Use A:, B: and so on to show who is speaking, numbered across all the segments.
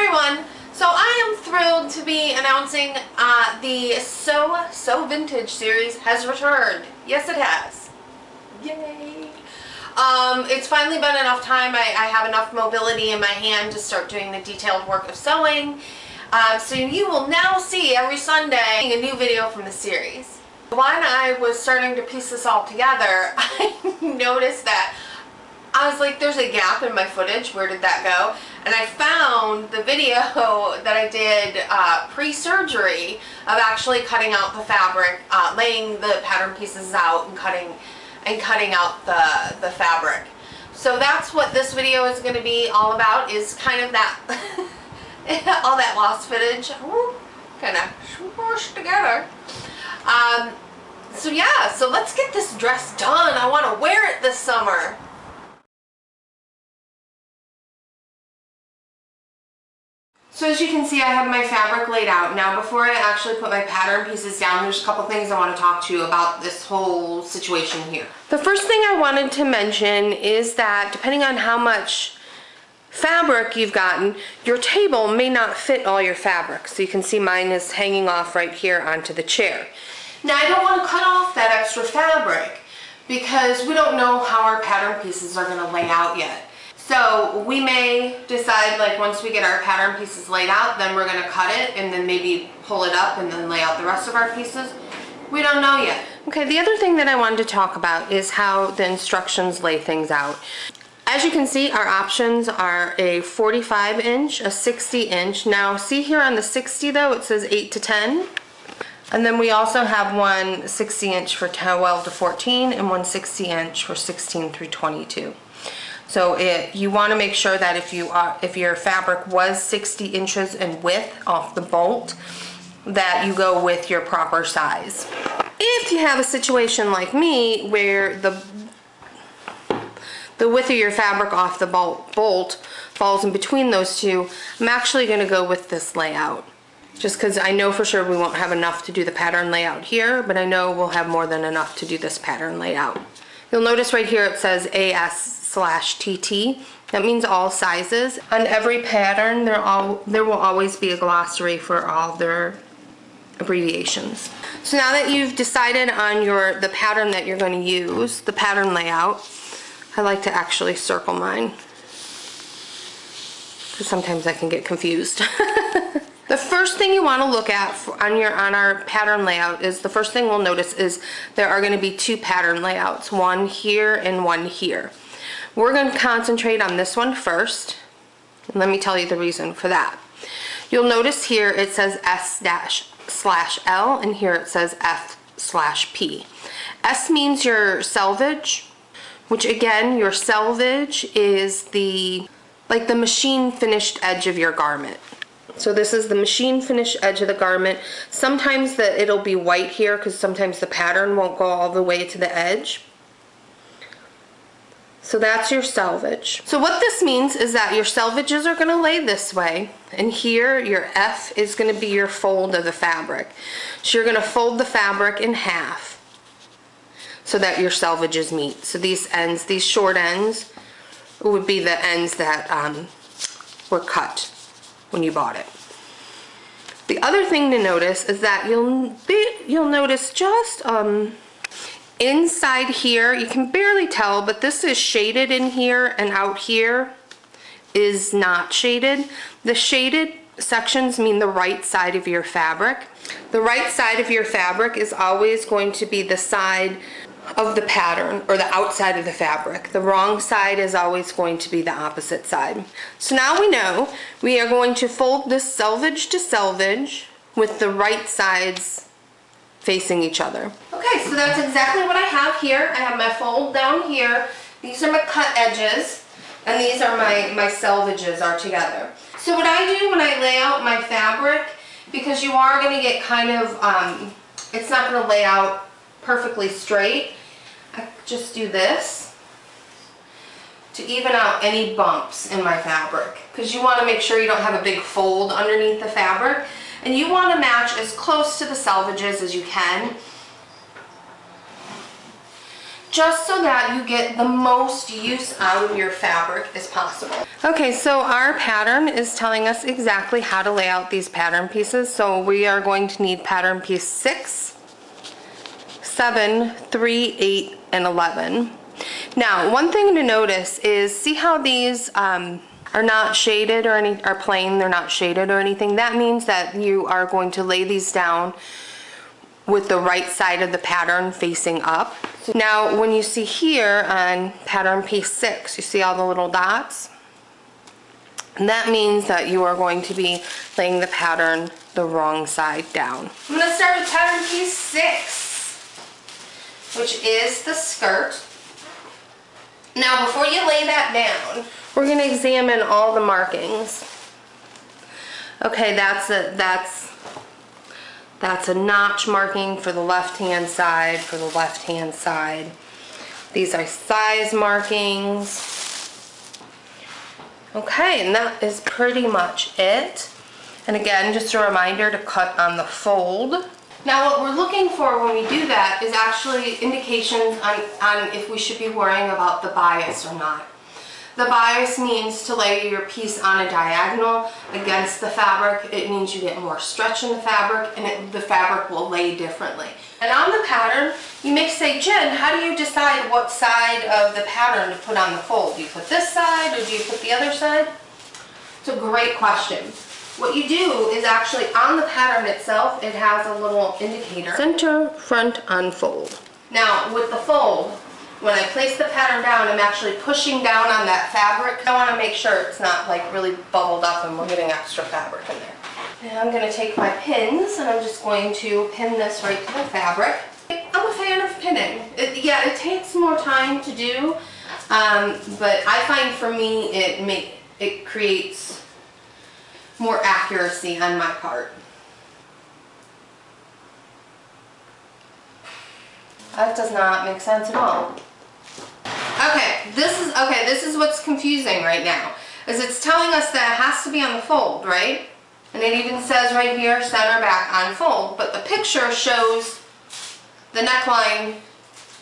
A: everyone! So I am thrilled to be announcing the So Vintage series has returned. Yes, it has. Yay! It's finally been enough time. I have enough mobility in my hand to start doing the detailed work of sewing. So you will now see every Sunday a new video from the series. When I was starting to piece this all together, I noticed that I was like, there's a gap in my footage. Where did that go? And I found the video that I did pre-surgery of actually cutting out the fabric, laying the pattern pieces out and cutting out the fabric. So that's what this video is going to be all about, is kind of that all that lost footage kind of smooshed together. So yeah, so let's get this dress done. I want to wear it this summer. So as you can see, I have my fabric laid out. Now before I actually put my pattern pieces down, there's a couple things I want to talk to you about this whole situation here. The first thing I wanted to mention is that depending on how much fabric you've gotten, your table may not fit all your fabric. So you can see mine is hanging off right here onto the chair. Now I don't want to cut off that extra fabric because we don't know how our pattern pieces are going to lay out yet. So we may decide, like, once we get our pattern pieces laid out, then we're going to cut it and then maybe pull it up and then lay out the rest of our pieces. We don't know yet. Okay, the other thing that I wanted to talk about is how the instructions lay things out. As you can see, our options are a 45 inch, a 60 inch. Now see here on the 60 though, it says 8 to 10. And then we also have one 60 inch for 12 to 14 and one 60 inch for 16 through 22. So you want to make sure that if your fabric was 60 inches in width off the bolt, that you go with your proper size. If you have a situation like me where the width of your fabric off the bolt falls in between those two, I'm actually going to go with this layout. Just because I know for sure we won't have enough to do the pattern layout here, but I know we'll have more than enough to do this pattern layout. You'll notice right here it says AS/TT. That means all sizes. On every pattern there will always be a glossary for all their abbreviations. So now that you've decided on the pattern that you're going to use, the pattern layout, I like to actually circle mine because sometimes I can get confused. The first thing you want to look at on our pattern layout is, the first thing we'll notice is there are going to be two pattern layouts, one here and one here. We're going to concentrate on this one first, and let me tell you the reason for that. You'll notice here it says S/L and here it says F/P. S means your selvage, which again, your selvage is like the machine finished edge of your garment. So this is the machine finished edge of the garment. Sometimes it'll be white here because sometimes the pattern won't go all the way to the edge. So that's your selvage. So what this means is that your selvages are going to lay this way, and here your F is going to be your fold of the fabric. So you're going to fold the fabric in half so that your selvages meet. So these ends, these short ends, would be the ends that were cut when you bought it. The other thing to notice is that you'll notice just inside here, you can barely tell, but this is shaded in here, and out here is not shaded. The shaded sections mean the right side of your fabric. The right side of your fabric is always going to be the side of the pattern, or the outside of the fabric. The wrong side is always going to be the opposite side. So now we know we are going to fold this selvage to selvage with the right sides facing each other. Okay, so that's exactly what I have here. I have my fold down here. These are my cut edges, and these are my selvages are together. So what I do when I lay out my fabric, because you are going to get kind of, it's not going to lay out perfectly straight, I just do this to even out any bumps in my fabric, because you want to make sure you don't have a big fold underneath the fabric, and you want to match as close to the selvages as you can. just so that you get the most use out of your fabric as possible. Okay, so our pattern is telling us exactly how to lay out these pattern pieces. So we are going to need pattern piece 6, 7, 3, 8, and 11. Now, one thing to notice is, see how these are not shaded or are plain, they're not shaded or anything. That means that you are going to lay these down with the right side of the pattern facing up. Now, when you see here on pattern piece 6, you see all the little dots? And that means that you are going to be laying the pattern the wrong side down. I'm going to start with pattern piece 6, which is the skirt. Now, before you lay that down, we're going to examine all the markings. Okay, that's a notch marking for the left-hand side, for the left-hand side. These are size markings. Okay, and that is pretty much it. And again, just a reminder to cut on the fold. Now, what we're looking for when we do that is actually indications on if we should be worrying about the bias or not. The bias means to lay your piece on a diagonal against the fabric. It means you get more stretch in the fabric, and the fabric will lay differently. And on the pattern, you may say, Jen, how do you decide what side of the pattern to put on the fold? Do you put this side or do you put the other side? It's a great question. What you do is actually on the pattern itself, it has a little indicator. Center, front, unfold. Now, with the fold, when I place the pattern down, I'm actually pushing down on that fabric. I want to make sure it's not like really bubbled up and we're getting extra fabric in there. And I'm going to take my pins and I'm just going to pin this right to the fabric. I'm a fan of pinning. Yeah, it takes more time to do, but I find for me it creates more accuracy on my part. That does not make sense at all. Okay, this is what's confusing right now, is it's telling us that it has to be on the fold, right? And it even says right here, center back on fold, but the picture shows the neckline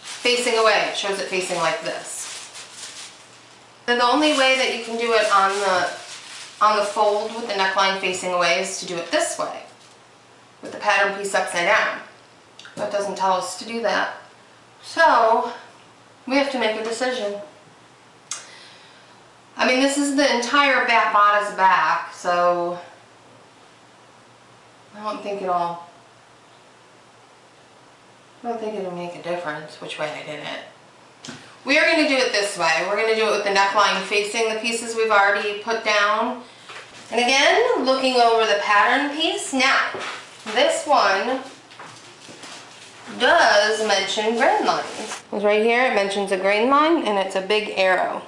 A: facing away. It shows it facing like this. And the only way that you can do it on the fold with the neckline facing away is to do it this way, with the pattern piece upside down. That doesn't tell us to do that. So, we have to make a decision. I mean, this is the entire back bodice back, so I don't think it'll make a difference which way I did it. We are going to do it this way. We're going to do it with the neckline facing the pieces we've already put down. And again, looking over the pattern piece. Now, this one does mention grain lines. Right here, it mentions a grain line, and it's a big arrow.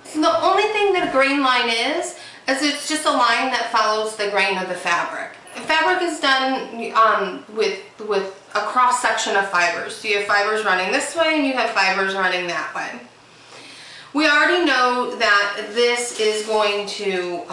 A: So the only thing that a grain line is it's just a line that follows the grain of the fabric. The fabric is done with a cross section of fibers. So you have fibers running this way and you have fibers running that way. We already know that this is going to,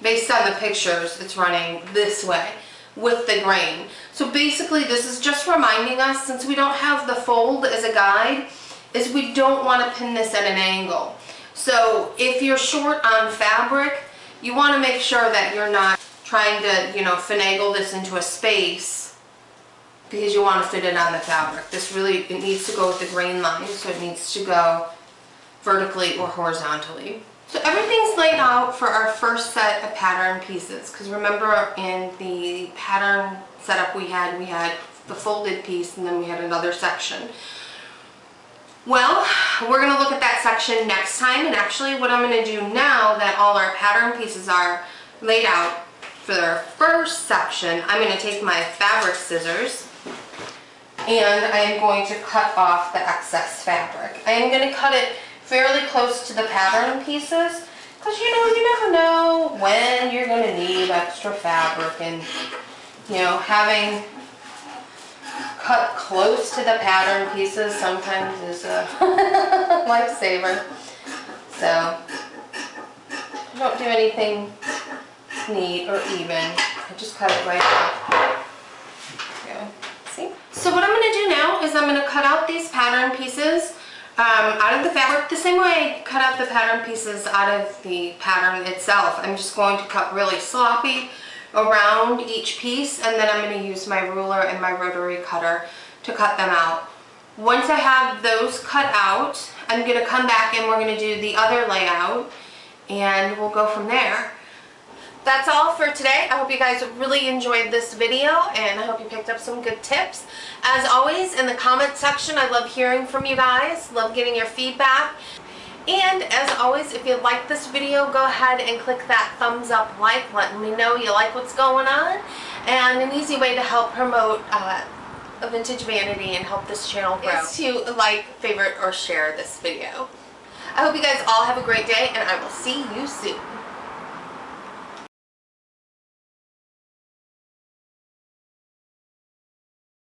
A: based on the pictures, it's running this way with the grain. So basically this is just reminding us, since we don't have the fold as a guide, is we don't want to pin this at an angle. So if you're short on fabric, you want to make sure that you're not trying to, finagle this into a space because you want to fit it on the fabric. This really, it needs to go with the grain line, so it needs to go vertically or horizontally. So everything's laid out for our first set of pattern pieces, because remember in the pattern setup we had the folded piece and then we had another section. Well, we're going to look at that section next time, and actually what I'm going to do now that all our pattern pieces are laid out for our first section, I'm going to take my fabric scissors and I am going to cut off the excess fabric. I am going to cut it fairly close to the pattern pieces, because you never know when you're going to need extra fabric, and having cut close to the pattern pieces sometimes is a lifesaver. So don't do anything neat or even. I just cut it right off. There we go. See? So what I'm going to do now is I'm going to cut out these pattern pieces out of the fabric the same way I cut out the pattern pieces out of the pattern itself. I'm just going to cut really sloppy around each piece, and then I'm going to use my ruler and my rotary cutter to cut them out. Once I have those cut out, I'm going to come back and we're going to do the other layout, and we'll go from there. That's all for today. I hope you guys really enjoyed this video, and I hope you picked up some good tips. As always, in the comment section, I love hearing from you guys, love getting your feedback. And as always, if you like this video, go ahead and click that thumbs up like, letting me know you like what's going on. And an easy way to help promote a vintage vanity and help this channel grow is to like, favorite, or share this video. I hope you guys all have a great day, and I will see you soon.